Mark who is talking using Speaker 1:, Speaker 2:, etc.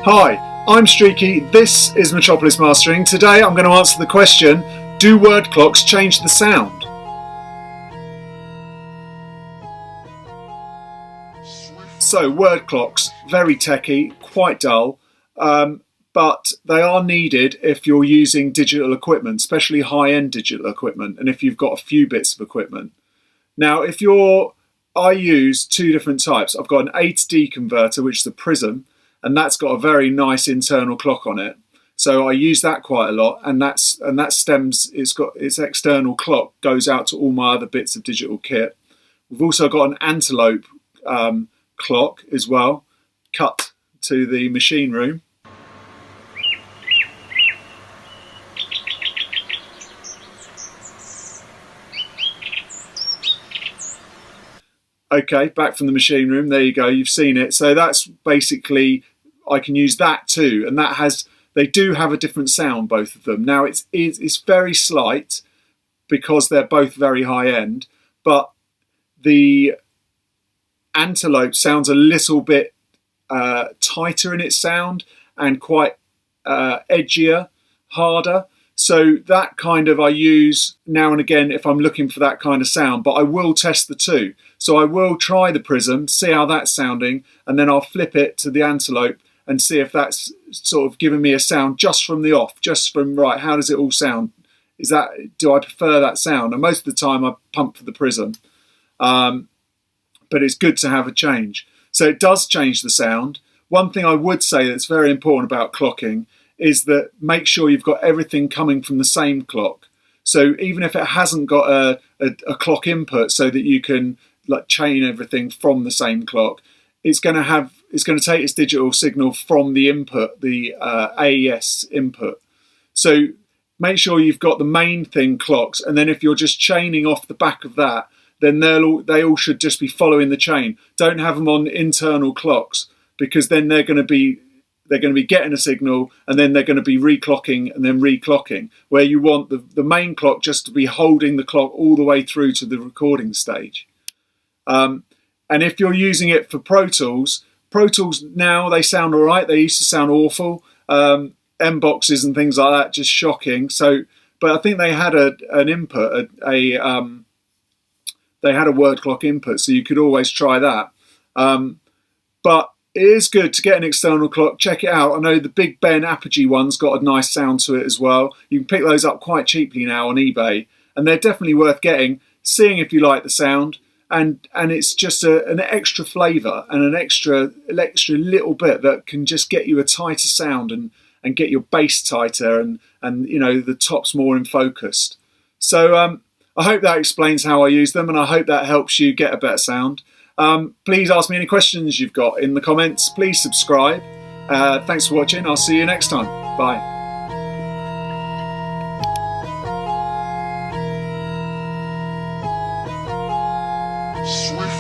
Speaker 1: Hi, I'm Streaky, this is Metropolis Mastering. Today I'm going to answer the question, do word clocks change the sound? So word clocks, very techie, quite dull, but they are needed if you're using digital equipment, especially high-end digital equipment, and if you've got a few bits of equipment. Now, I use two different types. I've got an A to D converter, which is a prism, and that's got a very nice internal clock on it. So I use that quite a lot, and it's got its external clock goes out to all my other bits of digital kit. We've also got an antelope clock as well, cut to the machine room. Okay, back from the machine room. There you go. You've seen it. So that's basically, I can use that too, and they do have a different sound, both of them. Now it's very slight because they're both very high end, but the antelope sounds a little bit tighter in its sound and quite edgier, harder. So that kind of I use now and again if I'm looking for that kind of sound, but I will test the two. So I will try the prism, see how that's sounding, and then I'll flip it to the antelope and see if that's sort of giving me a sound just from the off, just from, right, how does it all sound? Do I prefer that sound? And most of the time I pump for the prism. But it's good to have a change. So it does change the sound. One thing I would say that's very important about clocking is that make sure you've got everything coming from the same clock. So even if it hasn't got a clock input so that you can like chain everything from the same clock, it's going to take its digital signal from the input, the AES input. So make sure you've got the main thing clocks, and then if you're just chaining off the back of that, then they all should just be following the chain. Don't have them on internal clocks, because then they're going to be getting a signal and then they're going to be reclocking and then reclocking, where you want the main clock just to be holding the clock all the way through to the recording stage. And if you're using it for Pro Tools now, they sound all right. They used to sound awful. M boxes and things like that, just shocking. So, but I think they had an input, they had a word clock input, so you could always try that. But it is good to get an external clock. Check it out. I know the Big Ben Apogee one's got a nice sound to it as well. You can pick those up quite cheaply now on eBay, and they're definitely worth getting, seeing if you like the sound. And it's just an extra flavour and an extra little bit that can just get you a tighter sound and get your bass tighter and you know, the tops more in focus. So I hope that explains how I use them, and I hope that helps you get a better sound. Please ask me any questions you've got in the comments. Please subscribe. Thanks for watching. I'll see you next time. Bye.
Speaker 2: Swift.